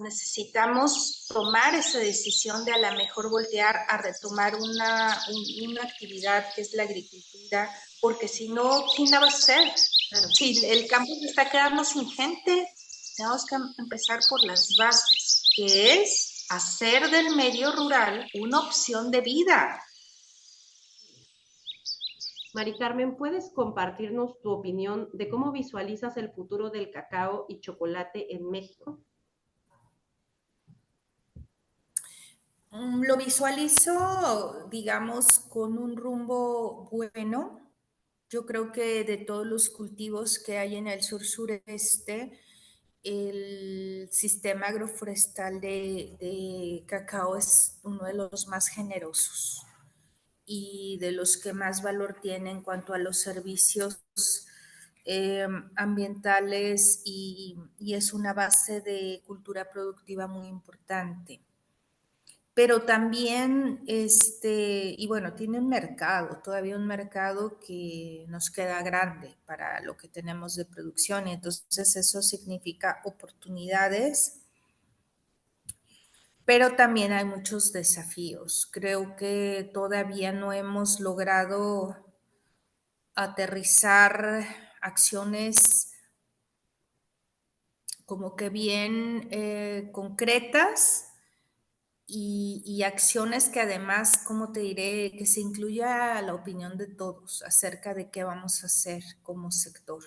necesitamos tomar esa decisión de a lo mejor voltear a retomar una actividad que es la agricultura, porque si no, ¿quién la va a hacer? Claro. Si el campo se está quedando sin gente, tenemos que empezar por las bases, que es hacer del medio rural una opción de vida. Mari Carmen, ¿puedes compartirnos tu opinión de cómo visualizas el futuro del cacao y chocolate en México? Lo visualizo, digamos, con un rumbo bueno. Yo creo que de todos los cultivos que hay en el sur-sureste, el sistema agroforestal de cacao es uno de los más generosos y de los que más valor tiene en cuanto a los servicios ambientales y es una base de cultura productiva muy importante. Pero también, y bueno, tiene un mercado, todavía un mercado que nos queda grande para lo que tenemos de producción, y entonces eso significa oportunidades, pero también hay muchos desafíos. Creo que todavía no hemos logrado aterrizar acciones como que bien concretas y acciones que además, como te diré, que se incluya la opinión de todos acerca de qué vamos a hacer como sector.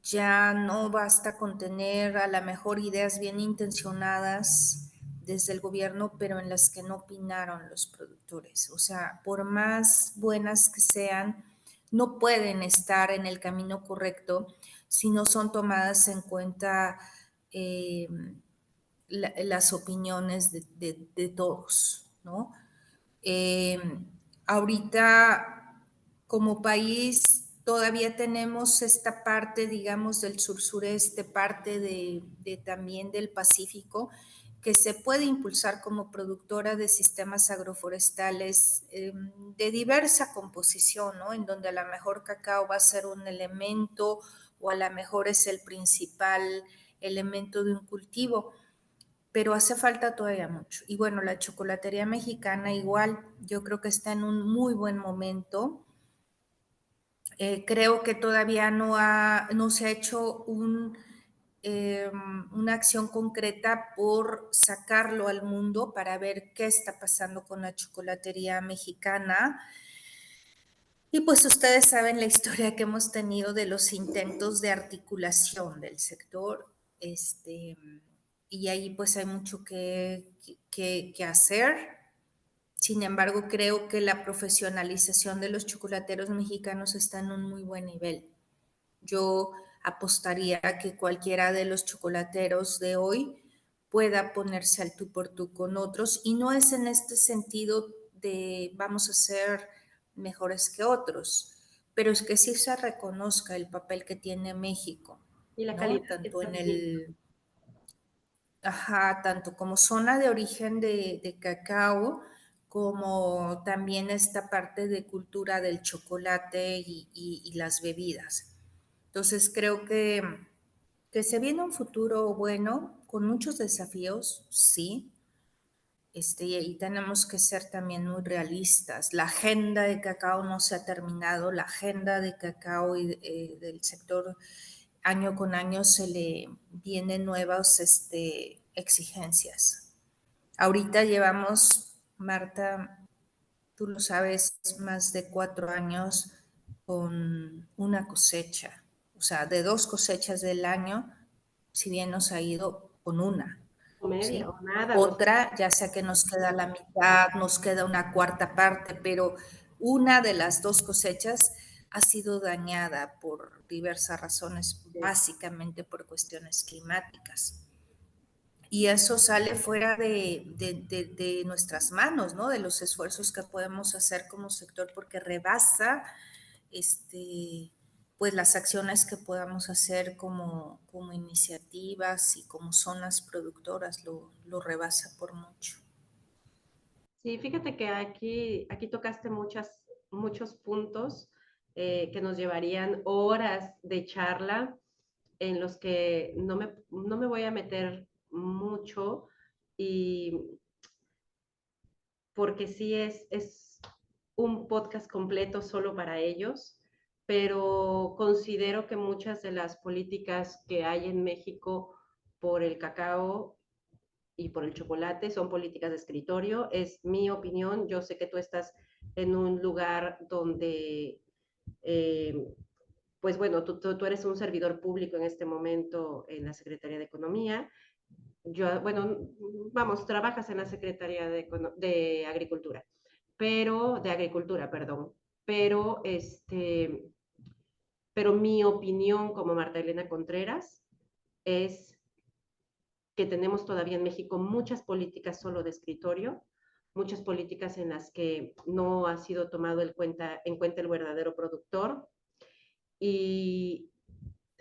Ya no basta con tener a lo mejor ideas bien intencionadas desde el gobierno, pero en las que no opinaron los productores. O sea, por más buenas que sean, no pueden estar en el camino correcto si no son tomadas en cuenta las opiniones de todos, ¿no? Eh, Ahorita, como país, todavía tenemos esta parte, digamos, del sur-sureste, parte también del Pacífico, que se puede impulsar como productora de sistemas agroforestales de diversa composición, ¿no? En donde a lo mejor cacao va a ser un elemento o a lo mejor es el principal elemento de un cultivo, pero hace falta todavía mucho. Y bueno, la chocolatería mexicana igual, yo creo que está en un muy buen momento. Creo que todavía no se ha hecho una acción concreta por sacarlo al mundo para ver qué está pasando con la chocolatería mexicana. Y pues ustedes saben la historia que hemos tenido de los intentos de articulación del sector, y ahí pues hay mucho que hacer. Sin embargo, creo que la profesionalización de los chocolateros mexicanos está en un muy buen nivel. Yo apostaría a que cualquiera de los chocolateros de hoy pueda ponerse al tú por tú con otros, y no es en este sentido de vamos a ser mejores que otros, pero es que sí se reconozca el papel que tiene México, y la ¿no? calidad Tanto en también. tanto como zona de origen de cacao, como también esta parte de cultura del chocolate y las bebidas. Entonces creo que se viene un futuro bueno, con muchos desafíos, sí, y tenemos que ser también muy realistas. La agenda de cacao no se ha terminado, la agenda de cacao y del sector año con año se le vienen nuevas exigencias. Ahorita llevamos, Marta, tú lo sabes, más de 4 años con una cosecha. O sea, de 2 cosechas del año, si bien nos ha ido con una. O media, ¿Sí? o nada. Otra, ya sea que nos queda la mitad, nos queda una cuarta parte, pero una de las 2 cosechas ha sido dañada por diversas razones, básicamente por cuestiones climáticas. Y eso sale fuera de nuestras manos, ¿no? De los esfuerzos que podemos hacer como sector, porque rebasa pues las acciones que podamos hacer como iniciativas y como zonas productoras, lo rebasa por mucho. Sí, fíjate que aquí tocaste muchos puntos que nos llevarían horas de charla, en los que no me voy a meter mucho, y porque sí es un podcast completo solo para ellos, pero considero que muchas de las políticas que hay en México por el cacao y por el chocolate son políticas de escritorio. Es mi opinión. Yo sé que tú estás en un lugar donde, pues bueno, tú eres un servidor público en este momento en la Secretaría de Economía. Yo, bueno, vamos, trabajas en la Secretaría de Agricultura, de Agricultura, perdón. Pero, pero mi opinión como Marta Elena Contreras es que tenemos todavía en México muchas políticas solo de escritorio, muchas políticas en las que no ha sido tomado en cuenta el verdadero productor. Y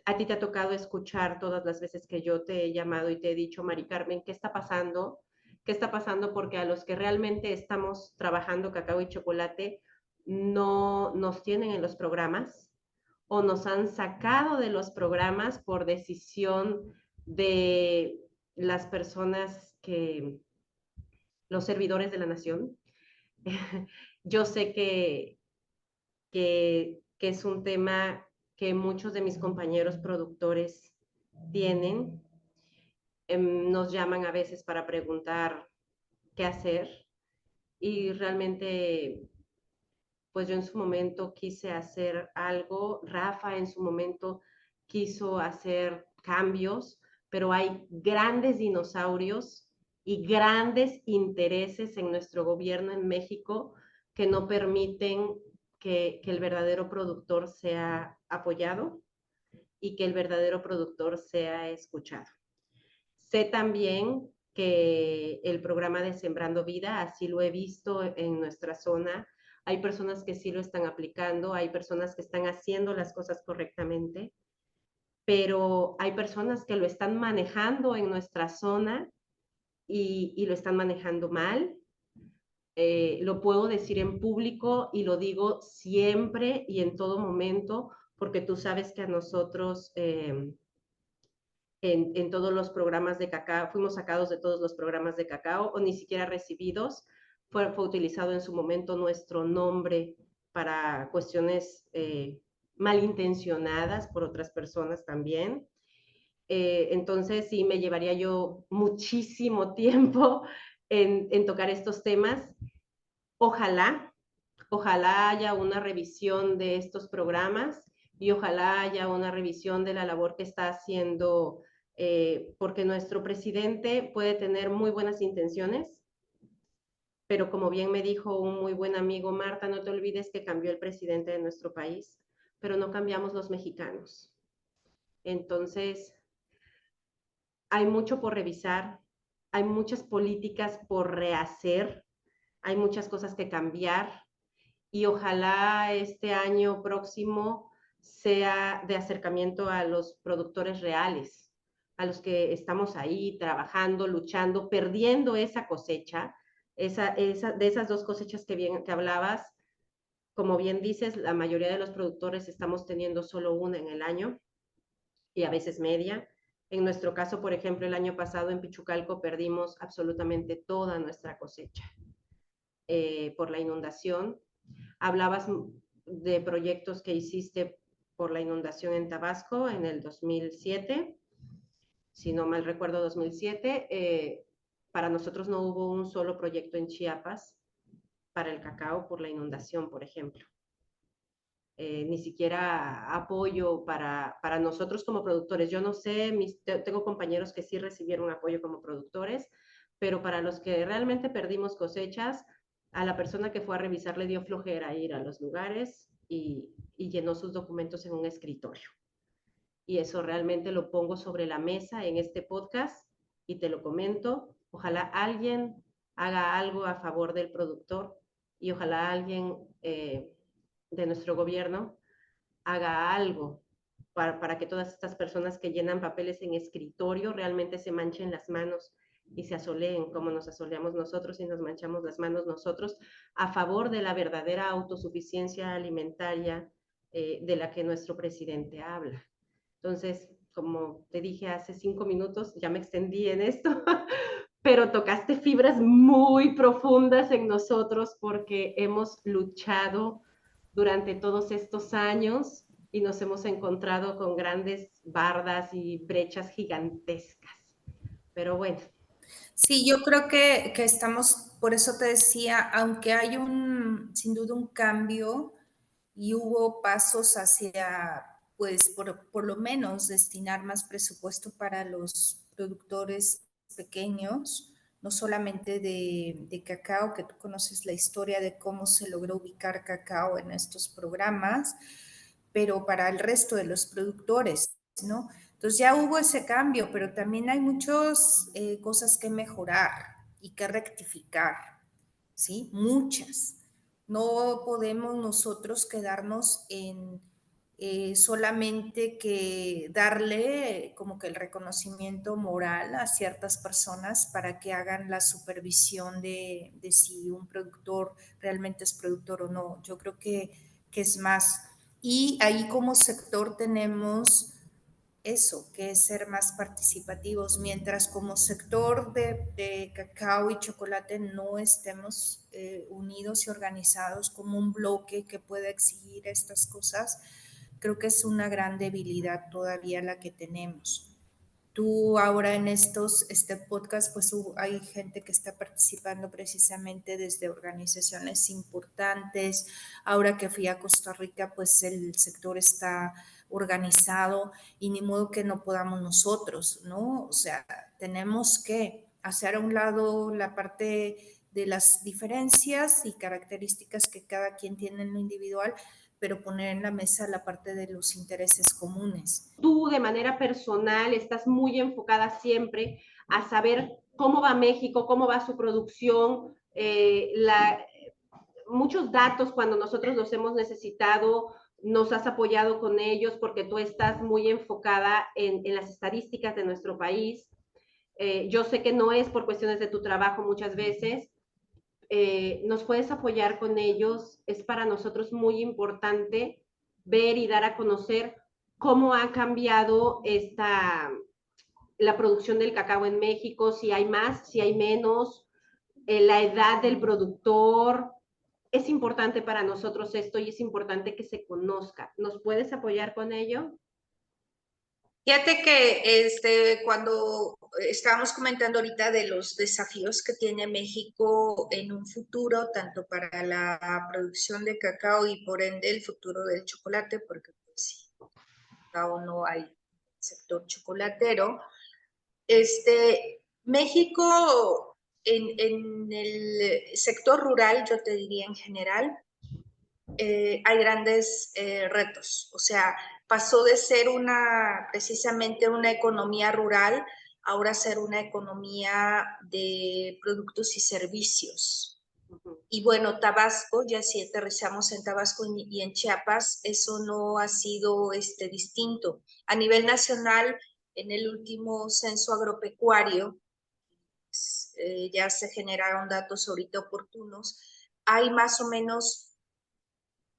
a ti te ha tocado escuchar todas las veces que yo te he llamado y te he dicho, Mari Carmen, ¿qué está pasando? ¿Qué está pasando? Porque a los que realmente estamos trabajando cacao y chocolate no nos tienen en los programas, o nos han sacado de los programas por decisión de las personas los servidores de la nación. Yo sé que es un tema que muchos de mis compañeros productores tienen. Nos llaman a veces para preguntar qué hacer, y realmente, pues yo en su momento quise hacer algo, Rafa en su momento quiso hacer cambios, pero hay grandes dinosaurios y grandes intereses en nuestro gobierno en México que no permiten que el verdadero productor sea apoyado y que el verdadero productor sea escuchado. Sé también que el programa de Sembrando Vida, así lo he visto en nuestra zona, hay personas que sí lo están aplicando, hay personas que están haciendo las cosas correctamente, pero hay personas que lo están manejando en nuestra zona y lo están manejando mal. Lo puedo decir en público y lo digo siempre y en todo momento, porque tú sabes que a nosotros en todos los programas de cacao, fuimos sacados de todos los programas de cacao o ni siquiera recibidos. Fue utilizado en su momento nuestro nombre para cuestiones malintencionadas por otras personas también. Entonces sí, me llevaría yo muchísimo tiempo en tocar estos temas. Ojalá haya una revisión de estos programas y ojalá haya una revisión de la labor que está haciendo, porque nuestro presidente puede tener muy buenas intenciones, pero como bien me dijo un muy buen amigo, Marta, no te olvides que cambió el presidente de nuestro país, pero no cambiamos los mexicanos. Entonces, hay mucho por revisar, hay muchas políticas por rehacer, hay muchas cosas que cambiar, y ojalá este año próximo sea de acercamiento a los productores reales, a los que estamos ahí trabajando, luchando, perdiendo esa cosecha, de esas dos cosechas que hablabas. Como bien dices, la mayoría de los productores estamos teniendo solo una en el año y a veces media. En nuestro caso, por ejemplo, el año pasado en Pichucalco perdimos absolutamente toda nuestra cosecha por la inundación. Hablabas de proyectos que hiciste por la inundación en Tabasco en el 2007, si no mal recuerdo 2007. Para nosotros no hubo un solo proyecto en Chiapas para el cacao por la inundación, por ejemplo. Ni siquiera apoyo para nosotros como productores. Yo no sé, tengo compañeros que sí recibieron apoyo como productores, pero para los que realmente perdimos cosechas, a la persona que fue a revisar le dio flojera ir a los lugares y llenó sus documentos en un escritorio. Y eso realmente lo pongo sobre la mesa en este podcast y te lo comento. Ojalá alguien haga algo a favor del productor y ojalá alguien de nuestro gobierno haga algo para que todas estas personas que llenan papeles en escritorio realmente se manchen las manos y se asoleen como nos asoleamos nosotros y nos manchamos las manos nosotros a favor de la verdadera autosuficiencia alimentaria de la que nuestro presidente habla. Entonces, como te dije hace 5 minutos, ya me extendí en esto, pero tocaste fibras muy profundas en nosotros porque hemos luchado durante todos estos años y nos hemos encontrado con grandes bardas y brechas gigantescas. Pero bueno. Sí, yo creo que estamos, por eso te decía, aunque hay sin duda un cambio y hubo pasos hacia, pues, por lo menos destinar más presupuesto para los productores pequeños, no solamente de cacao, que tú conoces la historia de cómo se logró ubicar cacao en estos programas, pero para el resto de los productores, ¿no? Entonces ya hubo ese cambio, pero también hay muchas cosas que mejorar y que rectificar, ¿sí? Muchas. No podemos nosotros quedarnos en solamente que darle como que el reconocimiento moral a ciertas personas para que hagan la supervisión de si un productor realmente es productor o no. Yo creo que es más. Y ahí como sector tenemos eso, que es ser más participativos, mientras como sector de cacao y chocolate no estemos unidos y organizados como un bloque que pueda exigir estas cosas, creo que es una gran debilidad todavía la que tenemos. Tú ahora en este podcast, pues hay gente que está participando precisamente desde organizaciones importantes. Ahora que fui a Costa Rica, pues el sector está organizado y ni modo que no podamos nosotros, ¿no? O sea, tenemos que hacer a un lado la parte de las diferencias y características que cada quien tiene en lo individual, pero poner en la mesa la parte de los intereses comunes. Tú de manera personal estás muy enfocada siempre a saber cómo va México, cómo va su producción, muchos datos cuando nosotros los hemos necesitado, nos has apoyado con ellos porque tú estás muy enfocada en las estadísticas de nuestro país. Yo sé que no es por cuestiones de tu trabajo muchas veces, nos puedes apoyar con ellos. Es para nosotros muy importante ver y dar a conocer cómo ha cambiado la producción del cacao en México, si hay más, si hay menos, la edad del productor. Es importante para nosotros esto y es importante que se conozca. ¿Nos puedes apoyar con ello? Fíjate que cuando estábamos comentando ahorita de los desafíos que tiene México en un futuro, tanto para la producción de cacao y por ende el futuro del chocolate, porque pues sin cacao no hay sector chocolatero. México en el sector rural, yo te diría en general, hay grandes retos. O sea, pasó de ser precisamente una economía rural, ahora ser una economía de productos y servicios. Y bueno, Tabasco, ya si aterrizamos en Tabasco y en Chiapas, eso no ha sido distinto. A nivel nacional, en el último censo agropecuario, ya se generaron datos ahorita oportunos, hay más o menos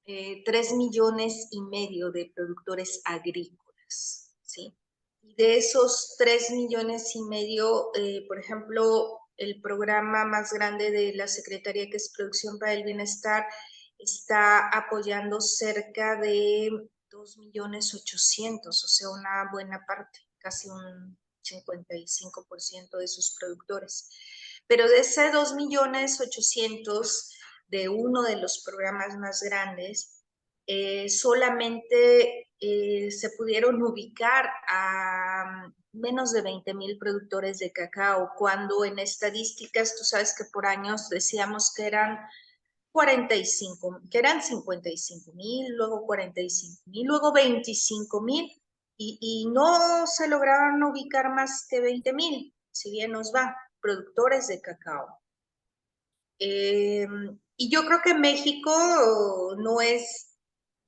3,5 millones de productores agrícolas, ¿sí? Y de esos 3,5 millones, por ejemplo, el programa más grande de la Secretaría, que es Producción para el Bienestar, está apoyando cerca de 2,800,000, o sea, una buena parte, casi un 55% de sus productores. Pero de ese 2,800,000, de uno de los programas más grandes, solamente se pudieron ubicar a menos de 20,000 productores de cacao, cuando en estadísticas, tú sabes que por años decíamos que eran 55,000, luego 45,000, luego 25,000, y no se lograron ubicar más que 20,000, si bien nos va, productores de cacao. Y yo creo que México no es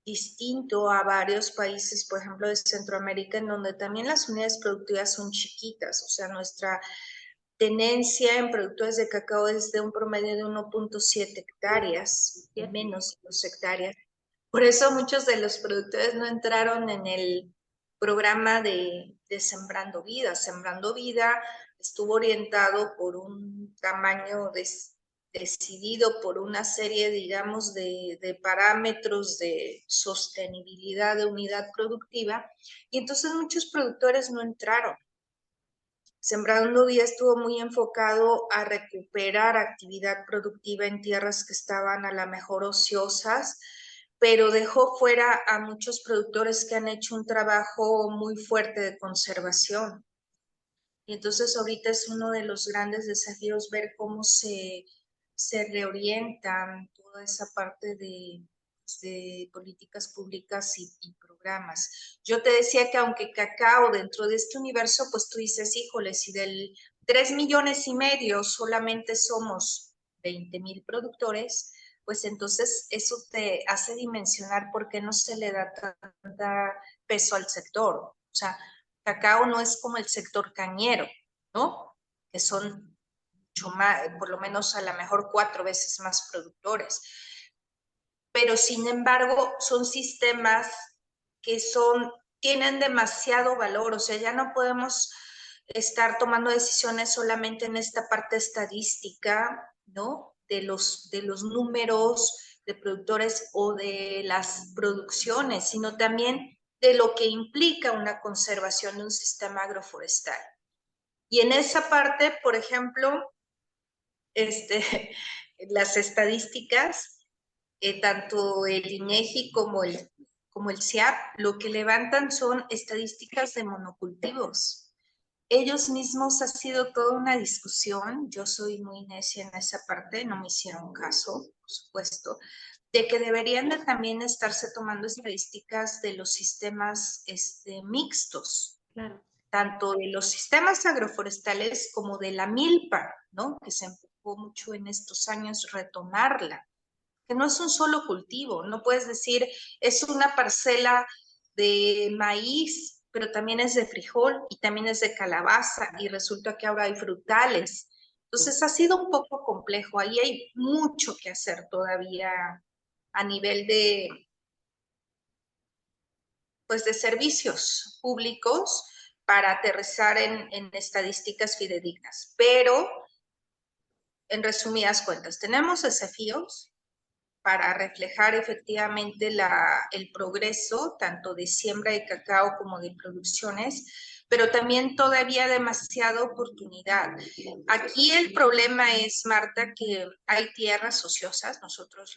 distinto a varios países, por ejemplo, de Centroamérica, en donde también las unidades productivas son chiquitas. O sea, nuestra tenencia en productores de cacao es de un promedio de 1,7 hectáreas, menos de 2 hectáreas. Por eso muchos de los productores no entraron en el programa de Sembrando Vida. Sembrando Vida estuvo orientado por un tamaño decidido por una serie, digamos, de parámetros de sostenibilidad de unidad productiva, y entonces muchos productores no entraron. Sembrando Vida estuvo muy enfocado a recuperar actividad productiva en tierras que estaban a lo mejor ociosas, pero dejó fuera a muchos productores que han hecho un trabajo muy fuerte de conservación. Y entonces ahorita es uno de los grandes desafíos ver cómo se reorientan toda esa parte de políticas públicas y programas. Yo te decía que aunque cacao dentro de este universo, pues tú dices, híjole, si del 3,5 millones solamente somos 20,000 productores, pues entonces eso te hace dimensionar por qué no se le da tanta peso al sector. O sea, cacao no es como el sector cañero, ¿no? Que son mucho más, por lo menos a lo mejor 4 veces más productores. Pero sin embargo, son sistemas que tienen demasiado valor, o sea, ya no podemos estar tomando decisiones solamente en esta parte estadística, ¿no? De los números de productores o de las producciones, sino también de lo que implica una conservación de un sistema agroforestal. Y en esa parte, por ejemplo, las estadísticas, tanto el INEGI como el CIAP, lo que levantan son estadísticas de monocultivos. Ellos mismos ha sido toda una discusión, yo soy muy necia en esa parte, no me hicieron caso, por supuesto, de que deberían de también estarse tomando estadísticas de los sistemas mixtos. Claro. Tanto de los sistemas agroforestales como de la milpa, ¿no? Que se enfocó mucho en estos años retomarla, que no es un solo cultivo, no puedes decir, es una parcela de maíz, pero también es de frijol y también es de calabaza y resulta que ahora hay frutales. Entonces ha sido un poco complejo, ahí hay mucho que hacer todavía a nivel pues de servicios públicos para aterrizar en estadísticas fidedignas. Pero, en resumidas cuentas, tenemos desafíos para reflejar efectivamente el progreso, tanto de siembra de cacao como de producciones, pero también todavía demasiada oportunidad. Aquí el problema es, Marta, que hay tierras ociosas, nosotros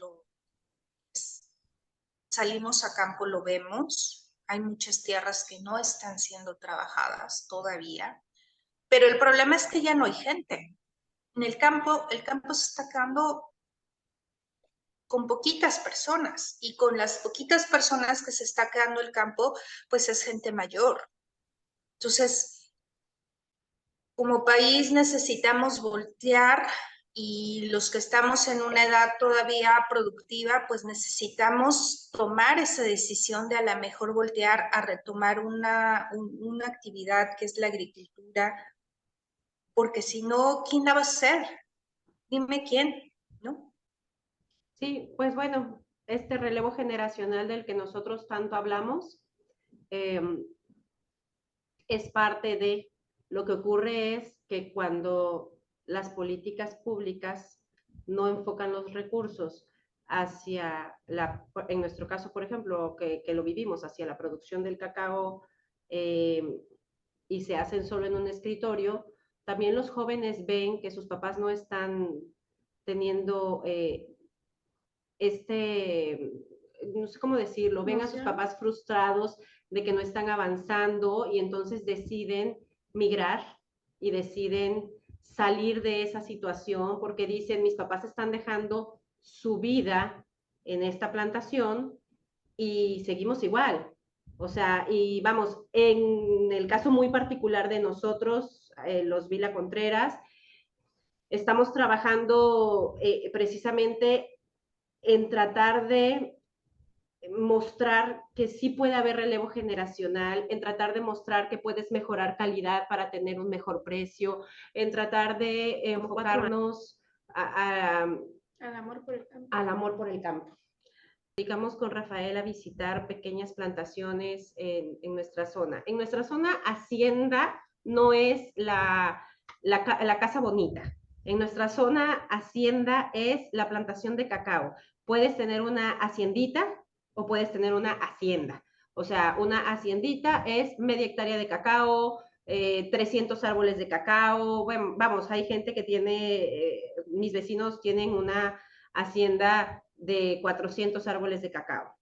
salimos a campo, lo vemos, hay muchas tierras que no están siendo trabajadas todavía, pero el problema es que ya no hay gente. En el campo se está quedando con poquitas personas, y con las poquitas personas que se está quedando el campo, pues es gente mayor. Entonces, como país necesitamos voltear, y los que estamos en una edad todavía productiva, pues necesitamos tomar esa decisión de a lo mejor voltear a retomar una actividad que es la agricultura, porque si no, ¿quién la va a hacer? Dime quién, ¿no? Sí, pues bueno, este relevo generacional del que nosotros tanto hablamos es parte de lo que ocurre es que cuando las políticas públicas no enfocan los recursos hacia en nuestro caso, por ejemplo, que lo vivimos, hacia la producción del cacao y se hacen solo en un escritorio, también los jóvenes ven que sus papás no están teniendo no sé cómo decirlo, ven a sus papás frustrados de que no están avanzando y entonces deciden migrar y deciden salir de esa situación porque dicen, mis papás están dejando su vida en esta plantación y seguimos igual. O sea, y vamos, en el caso muy particular de nosotros, los Vila Contreras, estamos trabajando precisamente en tratar de mostrar que sí puede haber relevo generacional, en tratar de mostrar que puedes mejorar calidad para tener un mejor precio, en tratar de enfocarnos al amor por el campo. Al amor por el campo. Dedicamos con Rafael a visitar pequeñas plantaciones en nuestra zona. En nuestra zona, hacienda no es la casa bonita. En nuestra zona, hacienda es la plantación de cacao. Puedes tener una haciendita o puedes tener una hacienda. O sea, una haciendita es media hectárea de cacao, 300 árboles de cacao. Bueno, vamos, hay gente que tiene, mis vecinos tienen una hacienda de 400 árboles de cacao.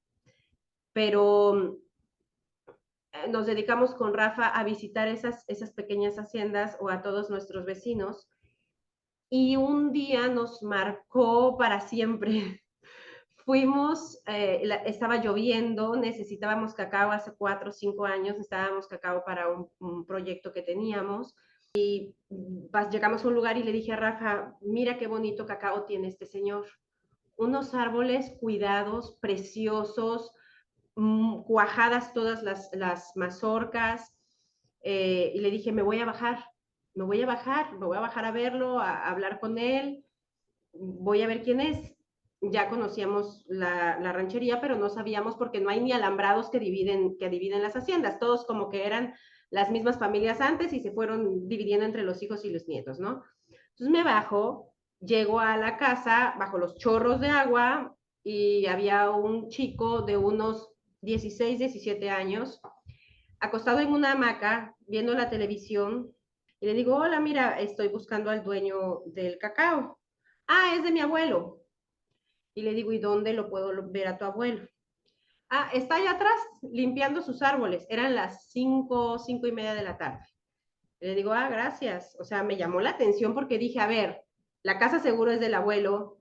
Pero nos dedicamos con Rafa a visitar esas pequeñas haciendas o a todos nuestros vecinos. Y un día nos marcó para siempre. Fuimos, estaba lloviendo, necesitábamos cacao hace 4 o 5 años, necesitábamos cacao para un proyecto que teníamos. Y llegamos a un lugar y le dije a Rafa, mira qué bonito cacao tiene este señor. Unos árboles cuidados, preciosos, cuajadas todas las mazorcas, y le dije, me voy a bajar a verlo, a hablar con él, voy a ver quién es. Ya conocíamos la ranchería, pero no sabíamos porque no hay ni alambrados que dividen las haciendas, todos como que eran las mismas familias antes y se fueron dividiendo entre los hijos y los nietos, ¿no? Entonces me bajo, llego a la casa bajo los chorros de agua y había un chico de unos 16, 17 años, acostado en una hamaca, viendo la televisión, y le digo, hola, mira, estoy buscando al dueño del cacao. Ah, es de mi abuelo. Y le digo, ¿y dónde lo puedo ver a tu abuelo? Ah, está allá atrás, limpiando sus árboles. Eran las 5:30 de la tarde. Le digo, ah, gracias. O sea, me llamó la atención porque dije, a ver, la casa seguro es del abuelo,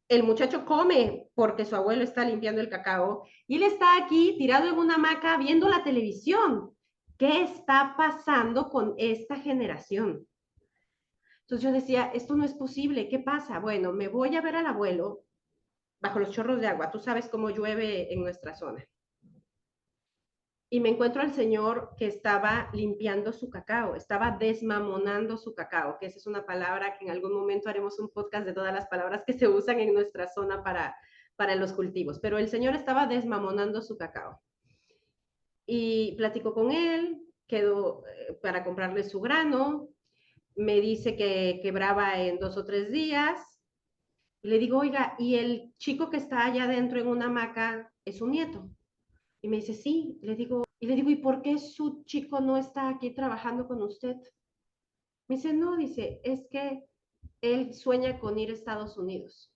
el muchacho come porque su abuelo está limpiando el cacao y él está aquí tirado en una hamaca viendo la televisión. ¿Qué está pasando con esta generación? Entonces yo decía, esto no es posible, ¿qué pasa? Bueno, me voy a ver al abuelo bajo los chorros de agua, tú sabes cómo llueve en nuestra zona. Y me encuentro al señor que estaba limpiando su cacao, estaba desmamonando su cacao, que esa es una palabra que en algún momento haremos un podcast de todas las palabras que se usan en nuestra zona para los cultivos, pero el señor estaba desmamonando su cacao. Y platico con él, quedo para comprarle su grano, me dice que quebraba en 2 o 3 días, y le digo, oiga, ¿y el chico que está allá adentro en una hamaca es su nieto? Y me dice, sí, le digo, ¿y por qué su chico no está aquí trabajando con usted? Me dice, no, dice, es que él sueña con ir a Estados Unidos.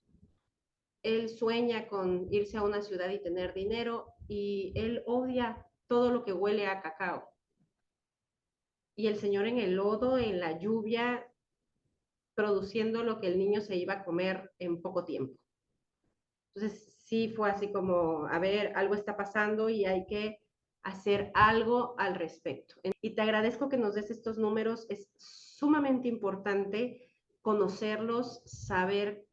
Él sueña con irse a una ciudad y tener dinero y él odia todo lo que huele a cacao. Y el señor en el lodo, en la lluvia, produciendo lo que el niño se iba a comer en poco tiempo. Entonces sí fue así como, a ver, algo está pasando y hay que hacer algo al respecto. Y te agradezco que nos des estos números, es sumamente importante conocerlos, saber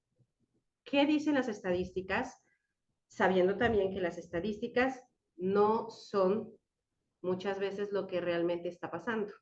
qué dicen las estadísticas, sabiendo también que las estadísticas no son muchas veces lo que realmente está pasando.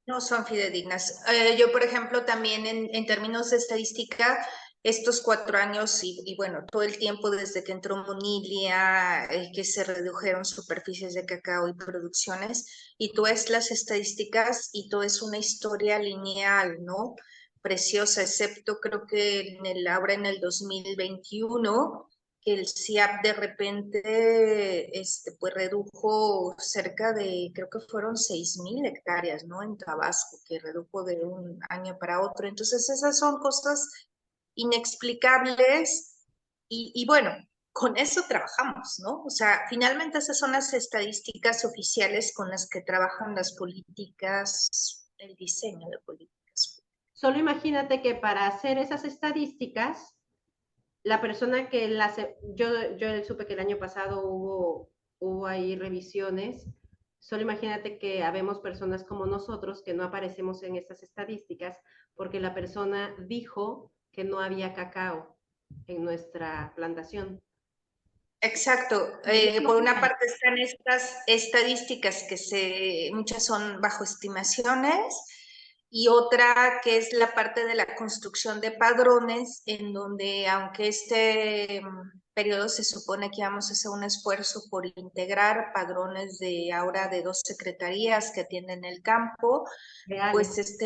No son fidedignas. Yo, por ejemplo, también en términos de estadística, estos 4 años y bueno, todo el tiempo desde que entró Monilia, que se redujeron superficies de cacao y producciones, y tú ves las estadísticas y todo es una historia lineal, ¿no? Preciosa, excepto creo que ahora en el 2021, que el CIAP de repente pues redujo cerca de, creo que fueron 6,000 hectáreas, ¿no? En Tabasco, que redujo de un año para otro. Entonces esas son cosas inexplicables y bueno, con eso trabajamos, ¿no? O sea, finalmente esas son las estadísticas oficiales con las que trabajan las políticas, el diseño de políticas. Solo imagínate que para hacer esas estadísticas, la persona que las... Yo supe que el año pasado hubo ahí revisiones. Solo imagínate que habemos personas como nosotros que no aparecemos en estas estadísticas porque la persona dijo que no había cacao en nuestra plantación. Exacto. Por una parte están estas estadísticas que muchas son bajo estimaciones y otra que es la parte de la construcción de padrones en donde aunque este periodo se supone que íbamos a hacer un esfuerzo por integrar padrones de ahora de 2 secretarías que atienden el campo, Reales. pues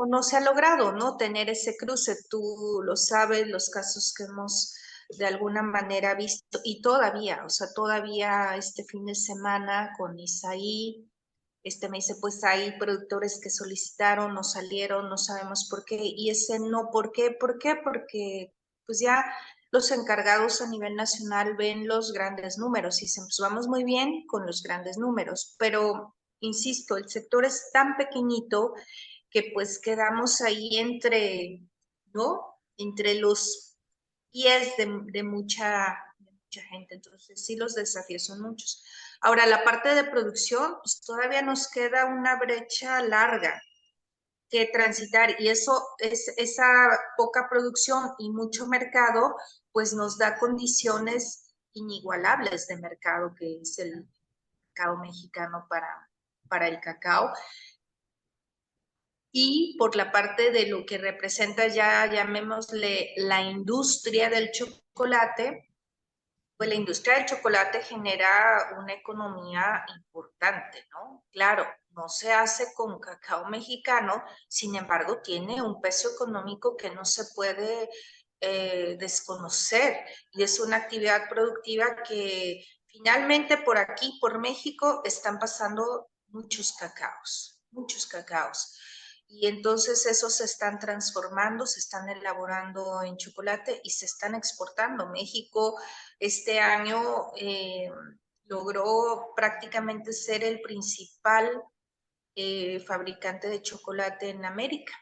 no se ha logrado, ¿no? Tener ese cruce, tú lo sabes, los casos que hemos de alguna manera visto, y todavía, o sea, todavía este fin de semana con Isaí, me dice, pues hay productores que solicitaron, no salieron, no sabemos por qué, y ese no, ¿por qué? ¿Por qué? Porque pues ya los encargados a nivel nacional ven los grandes números y dicen, pues vamos muy bien con los grandes números, pero insisto, el sector es tan pequeñito que pues quedamos ahí entre, ¿no? Entre los pies de mucha gente, entonces sí los desafíos son muchos. Ahora, la parte de producción, pues todavía nos queda una brecha larga que transitar y esa poca producción y mucho mercado, pues nos da condiciones inigualables de mercado, que es el mercado mexicano para el cacao. Y por la parte de lo que representa ya, llamémosle, la industria del chocolate, pues la industria del chocolate genera una economía importante, ¿no? Claro, no se hace con cacao mexicano, sin embargo, tiene un peso económico que no se puede desconocer y es una actividad productiva que finalmente por aquí, por México, están pasando muchos cacaos, muchos cacaos. Y entonces esos se están transformando, se están elaborando en chocolate y se están exportando. México este año logró prácticamente ser el principal fabricante de chocolate en América.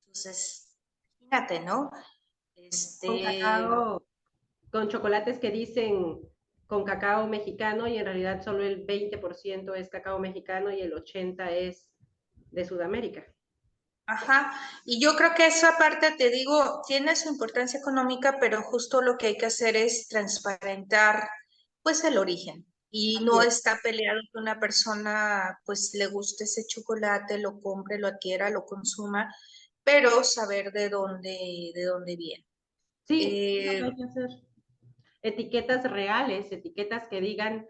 Entonces, imagínate, ¿no? Con cacao, con chocolates que dicen con cacao mexicano y en realidad solo el 20% es cacao mexicano y el 80% es de Sudamérica. Ajá, y yo creo que esa parte, te digo, tiene su importancia económica, pero justo lo que hay que hacer es transparentar, pues, el origen. Y no está peleado que una persona, pues, le guste ese chocolate, lo compre, lo adquiera, lo consuma, pero saber de dónde viene. Sí, es lo que hay que hacer. Etiquetas reales, etiquetas que digan,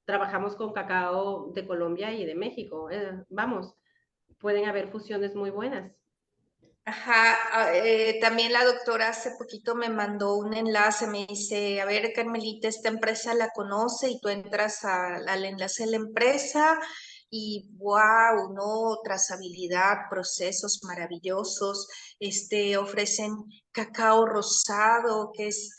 trabajamos con cacao de Colombia y de México. Vamos, pueden haber fusiones muy buenas. Ajá, también la doctora hace poquito me mandó un enlace, me dice, a ver, Carmelita, esta empresa la conoce y tú entras al enlace de la empresa y wow, ¿no? Trazabilidad, procesos maravillosos, ofrecen cacao rosado, que es,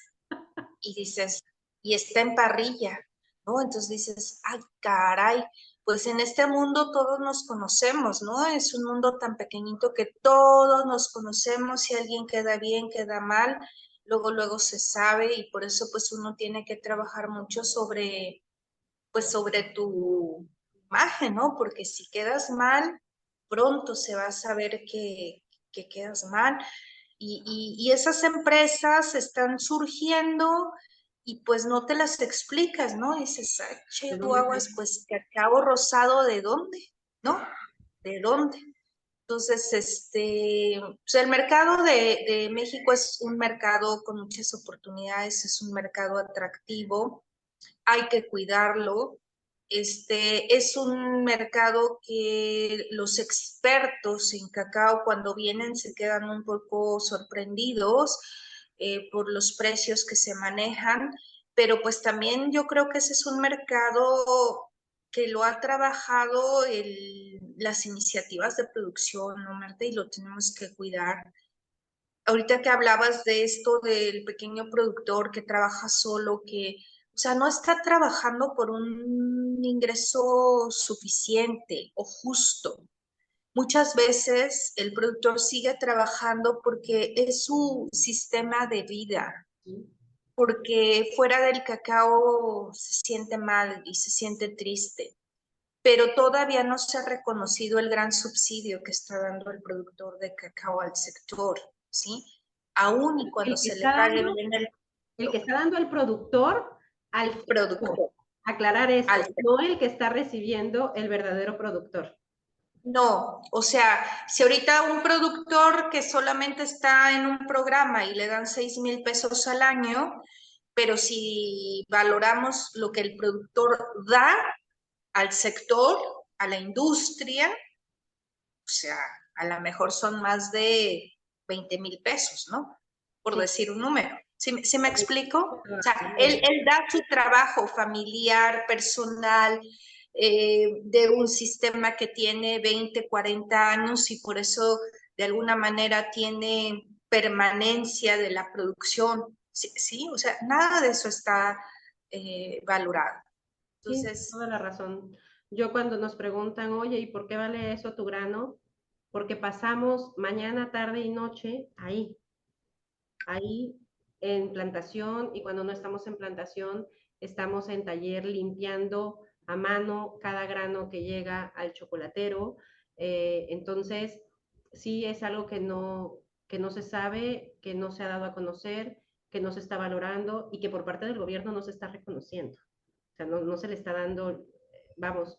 y dices, y está en parrilla, ¿no? Entonces dices, ay, caray, pues en este mundo todos nos conocemos, ¿no? Es un mundo tan pequeñito que todos nos conocemos, si alguien queda bien, queda mal, luego se sabe y por eso pues uno tiene que trabajar mucho sobre, pues sobre tu imagen, ¿no? Porque si quedas mal, pronto se va a saber que quedas mal. Y esas empresas están surgiendo y pues no te las explicas, ¿no? Y dices, ay, che, tú aguas, pues cacao rosado, ¿de dónde? ¿No? ¿De dónde? Entonces, pues el mercado de México es un mercado con muchas oportunidades, es un mercado atractivo, hay que cuidarlo. Es un mercado que los expertos en cacao cuando vienen se quedan un poco sorprendidos por los precios que se manejan, pero pues también yo creo que ese es un mercado que lo ha trabajado las iniciativas de producción, ¿no, Marta? Y lo tenemos que cuidar. Ahorita que hablabas de esto del pequeño productor que trabaja solo, que, o sea, no está trabajando por un ingreso suficiente o justo. Muchas veces el productor sigue trabajando porque es su sistema de vida, porque fuera del cacao se siente mal y se siente triste, pero todavía no se ha reconocido el gran subsidio que está dando el productor de cacao al sector, ¿sí? Aún y cuando se le pague bien el que está dando el productor al productor. Aclarar esto, no el que está recibiendo el verdadero productor. No, o sea, si ahorita un productor que solamente está en un programa y le dan 6,000 pesos al año, pero si valoramos lo que el productor da al sector, a la industria, o sea, a lo mejor son más de 20,000 pesos, ¿no? Por decir un número. ¿Sí me explico? O sea, él da su trabajo familiar, personal, de un sistema que tiene 20, 40 años y por eso de alguna manera tiene permanencia de la producción. Sí, o sea, nada de eso está valorado. Entonces, sí, toda la razón. Yo cuando nos preguntan, oye, ¿y por qué vale eso tu grano? Porque pasamos mañana, tarde y noche ahí en plantación, y cuando no estamos en plantación, estamos en taller limpiando a mano cada grano que llega al chocolatero. Entonces, sí es algo que no se sabe, que no se ha dado a conocer, que no se está valorando y que por parte del gobierno no se está reconociendo. O sea, no se le está dando, vamos,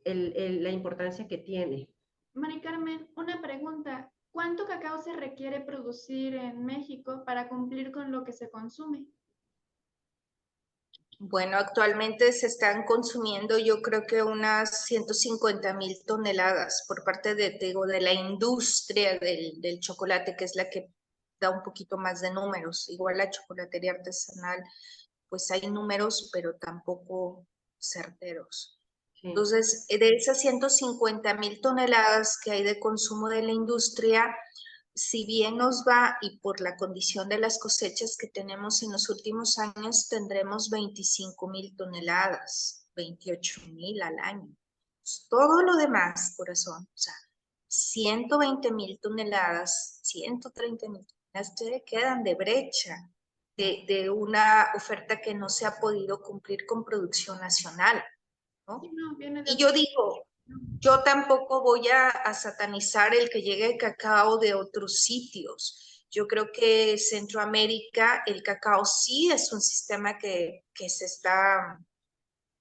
la importancia que tiene. Mari Carmen, una pregunta. ¿Cuánto cacao se requiere producir en México para cumplir con lo que se consume? bueno, actualmente se están consumiendo yo creo que unas 150,000 toneladas por parte de la industria del chocolate, que es la que da un poquito más de números. Igual la chocolatería artesanal, pues hay números, pero tampoco certeros. Sí. Entonces, de esas 150,000 toneladas que hay de consumo de la industria, si bien nos va y por la condición de las cosechas que tenemos en los últimos años, tendremos 25,000 toneladas, 28,000 al año. Pues todo lo demás, corazón, o sea, 120,000 toneladas, 130,000 toneladas, te quedan de brecha de una oferta que no se ha podido cumplir con producción nacional, ¿no? Sí, no, viene de Y yo digo, yo tampoco voy a satanizar el que llegue cacao de otros sitios. Yo creo que Centroamérica, el cacao sí es un sistema que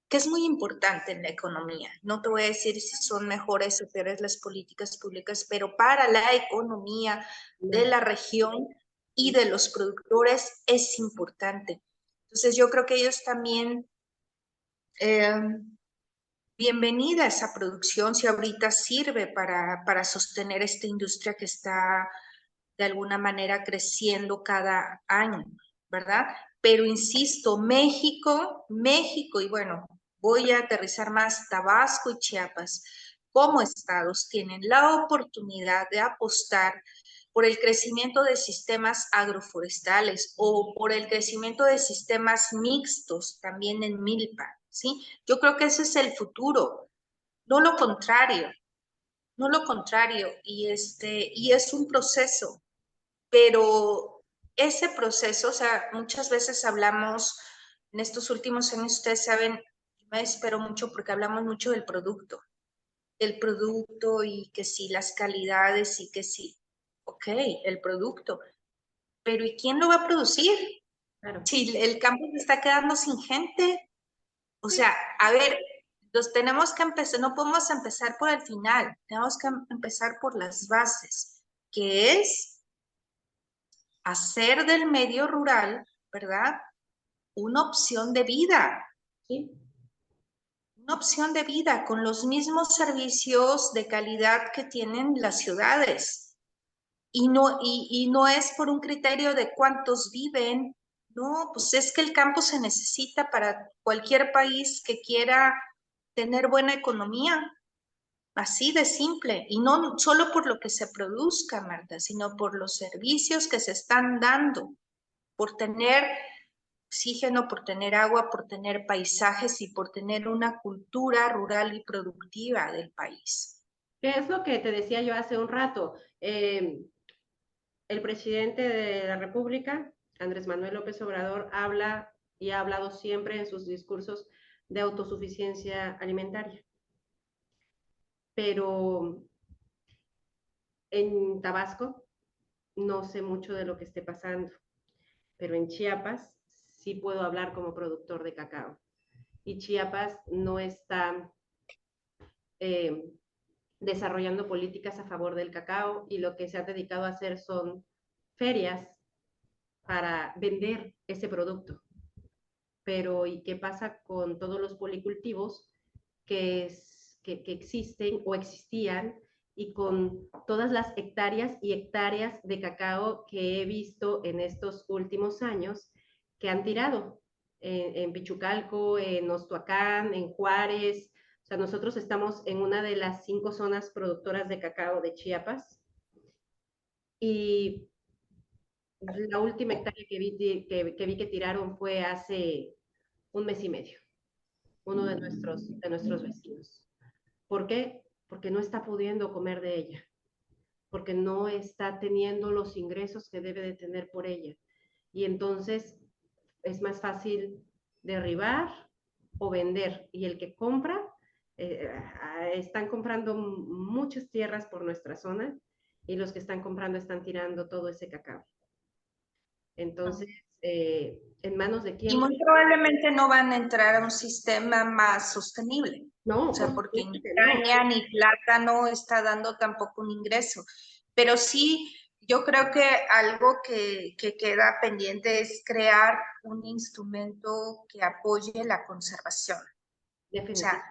es muy importante en la economía. No te voy a decir si son mejores o peores las políticas públicas, pero para la economía de la región y de los productores es importante. Entonces yo creo que ellos también bienvenida a esa producción si ahorita sirve para sostener esta industria que está de alguna manera creciendo cada año, ¿verdad? Pero insisto, México, y bueno, voy a aterrizar más, Tabasco y Chiapas, como estados, tienen la oportunidad de apostar por el crecimiento de sistemas agroforestales o por el crecimiento de sistemas mixtos también en milpa, ¿sí? Yo creo que ese es el futuro, no lo contrario, no lo contrario, y es un proceso, pero ese proceso, o sea, muchas veces hablamos, en estos últimos años, ustedes saben, me espero mucho porque hablamos mucho del producto y que sí, las calidades y que sí, ok, el producto, pero ¿y quién lo va a producir? Claro. Si el campo se está quedando sin gente, o sea, a ver, tenemos que empezar, no podemos empezar por el final, tenemos que empezar por las bases, que es hacer del medio rural, ¿verdad? Una opción de vida. Sí. Una opción de vida con los mismos servicios de calidad que tienen las ciudades. Y no es por un criterio de cuántos viven, no, pues es que el campo se necesita para cualquier país que quiera tener buena economía, así de simple, y no solo por lo que se produzca, Marta, sino por los servicios que se están dando, por tener oxígeno, por tener agua, por tener paisajes y por tener una cultura rural y productiva del país. ¿Qué es lo que te decía yo hace un rato? El presidente de la República, Andrés Manuel López Obrador, habla y ha hablado siempre en sus discursos de autosuficiencia alimentaria. Pero en Tabasco no sé mucho de lo que esté pasando, pero en Chiapas sí puedo hablar como productor de cacao. Y Chiapas no está desarrollando políticas a favor del cacao, y lo que se ha dedicado a hacer son ferias para vender ese producto. pero ¿y qué pasa con todos los policultivos que existen o existían, y con todas las hectáreas y hectáreas de cacao que he visto en estos últimos años que han tirado en Pichucalco, en Ostoacán, en Juárez? O sea, nosotros estamos en una de las 5 zonas productoras de cacao de Chiapas, y la última hectárea que vi que tiraron fue hace un mes y medio, uno de nuestros vecinos. ¿Por qué? Porque no está pudiendo comer de ella, porque no está teniendo los ingresos que debe de tener por ella. Y entonces es más fácil derribar o vender. Y el que compra, están comprando muchas tierras por nuestra zona, y los que están comprando están tirando todo ese cacao. Entonces, ¿en manos de quién? Y muy probablemente no van a entrar a un sistema más sostenible. No, o sea, porque ni caña ni plátano está dando tampoco un ingreso. Pero sí, yo creo que algo que queda pendiente es crear un instrumento que apoye la conservación. O sea,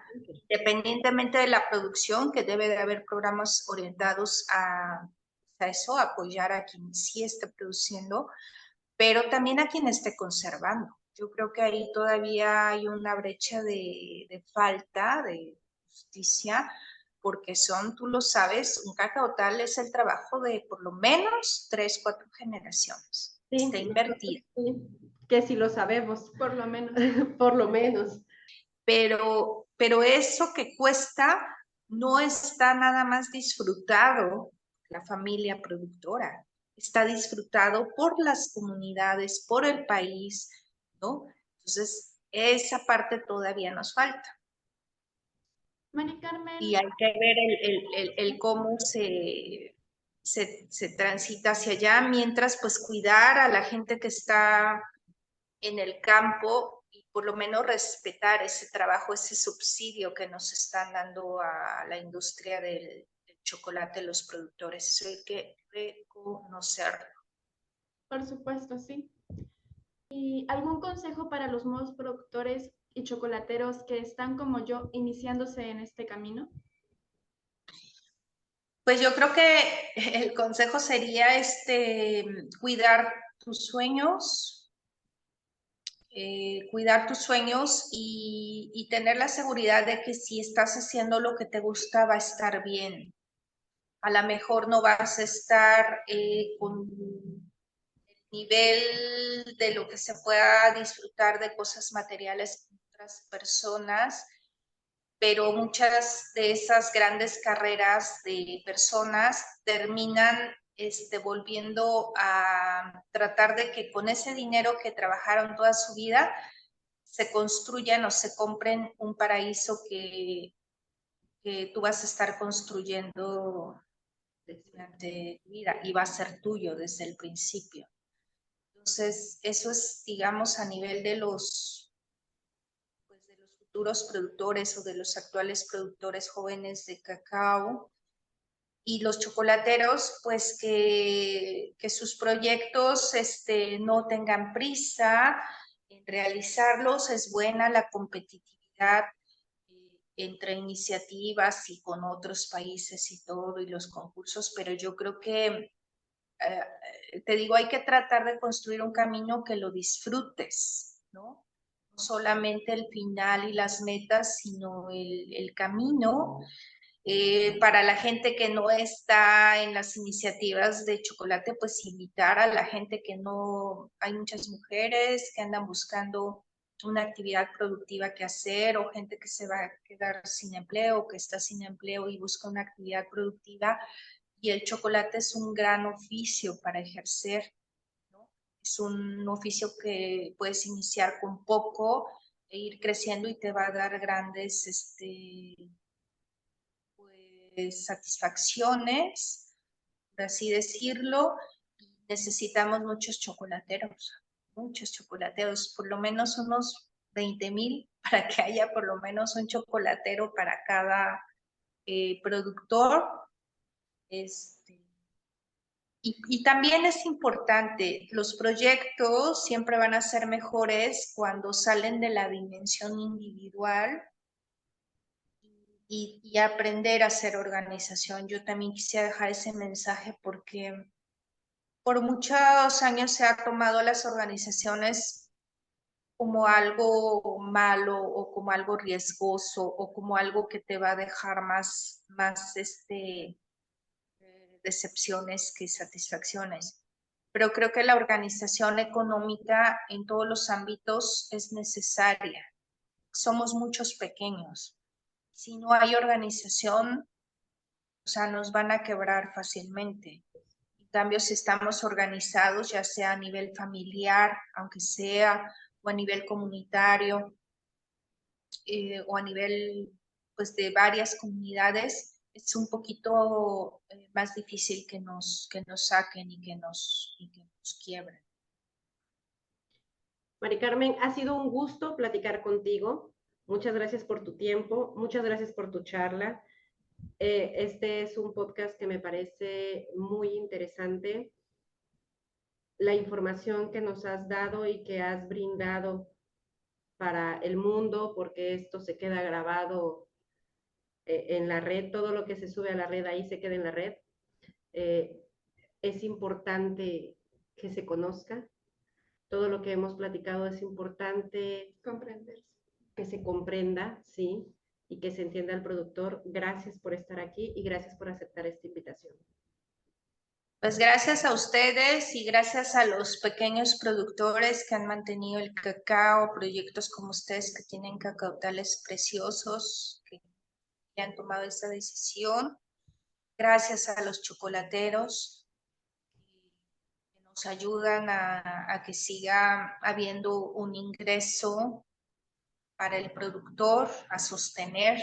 independientemente de la producción, que debe de haber programas orientados a eso, a apoyar a quien sí esté produciendo, pero también a quien esté conservando. Yo creo que ahí todavía hay una brecha de falta de justicia, porque tú lo sabes, un cacaotal es el trabajo de por lo menos 3, 4 generaciones. Sí, está invertido. Sí, que si lo sabemos. Por lo menos. Por lo menos. Pero eso que cuesta no está nada más disfrutado la familia productora, está disfrutado por las comunidades, por el país, ¿no? Entonces, esa parte todavía nos falta. Mari Carmen. Y hay que ver el cómo se transita hacia allá, mientras pues cuidar a la gente que está en el campo y por lo menos respetar ese trabajo, ese subsidio que nos están dando a la industria del chocolate, los productores. Eso hay que reconocerlo. Por supuesto, sí. ¿Y algún consejo para los nuevos productores y chocolateros que están como yo iniciándose en este camino? Pues yo creo que el consejo sería cuidar tus sueños, y tener la seguridad de que si estás haciendo lo que te gusta va a estar bien. A lo mejor no vas a estar con el nivel de lo que se pueda disfrutar de cosas materiales con otras personas, pero muchas de esas grandes carreras de personas terminan volviendo a tratar de que con ese dinero que trabajaron toda su vida se construyan o se compren un paraíso que tú vas a estar construyendo durante tu vida y va a ser tuyo desde el principio. Entonces, eso es, digamos, a nivel de los futuros productores o de los actuales productores jóvenes de cacao. Y los chocolateros, pues que sus proyectos no tengan prisa en realizarlos. Es buena la competitividad entre iniciativas y con otros países y todo, y los concursos, pero yo creo que, te digo, hay que tratar de construir un camino que lo disfrutes, ¿no? No solamente el final y las metas, sino el camino. Para la gente que no está en las iniciativas de chocolate, pues invitar a la gente que no, hay muchas mujeres que andan buscando una actividad productiva que hacer, o gente que se va a quedar sin empleo, que está sin empleo y busca una actividad productiva, y el chocolate es un gran oficio para ejercer, ¿no? Es un oficio que puedes iniciar con poco e ir creciendo y te va a dar grandes satisfacciones, por así decirlo. Necesitamos muchos chocolateros, por lo menos unos 20,000 para que haya por lo menos un chocolatero para cada productor. Y también es importante, los proyectos siempre van a ser mejores cuando salen de la dimensión individual y aprender a hacer organización. Yo también quisiera dejar ese mensaje porque por muchos años se ha tomado las organizaciones como algo malo o como algo riesgoso o como algo que te va a dejar más decepciones que satisfacciones. Pero creo que la organización económica en todos los ámbitos es necesaria. Somos muchos pequeños. Si no hay organización, o sea, nos van a quebrar fácilmente. En cambio, si estamos organizados, ya sea a nivel familiar, aunque sea, o a nivel comunitario, o a nivel pues, de varias comunidades, es un poquito más difícil que nos saquen y que nos quiebren. Mari Carmen, ha sido un gusto platicar contigo. Muchas gracias por tu tiempo, muchas gracias por tu charla. Este es un podcast que me parece muy interesante. La información que nos has dado y que has brindado para el mundo, porque esto se queda grabado en la red, todo lo que se sube a la red ahí se queda en la red. Es importante que se conozca. Todo lo que hemos platicado es importante Comprenderse. que se comprenda, sí, y que se entienda el productor. Gracias por estar aquí y gracias por aceptar esta invitación. Pues gracias a ustedes y gracias a los pequeños productores que han mantenido el cacao, proyectos como ustedes que tienen cacautales preciosos, que han tomado esta decisión. Gracias a los chocolateros que nos ayudan a que siga habiendo un ingreso para el productor, a sostener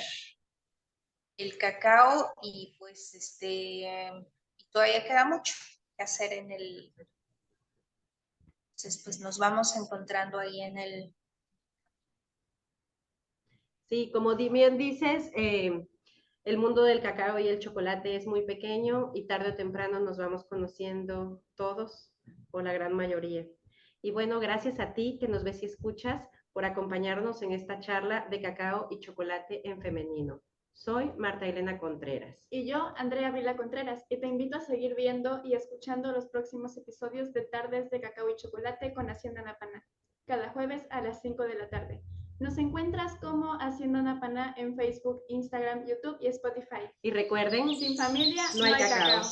el cacao y pues todavía queda mucho que hacer en el... Entonces, pues nos vamos encontrando ahí en el... Sí, como bien dices, el mundo del cacao y el chocolate es muy pequeño y tarde o temprano nos vamos conociendo todos o la gran mayoría. Y bueno, gracias a ti que nos ves y escuchas por acompañarnos en esta charla de cacao y chocolate en femenino. Soy Marta Elena Contreras. Y yo, Andrea Vila Contreras, y te invito a seguir viendo y escuchando los próximos episodios de Tardes de Cacao y Chocolate con Hacienda Napaná, cada jueves a las 5 de la tarde. Nos encuentras como Hacienda Napaná en Facebook, Instagram, YouTube y Spotify. Y recuerden, Sin familia no hay cacao.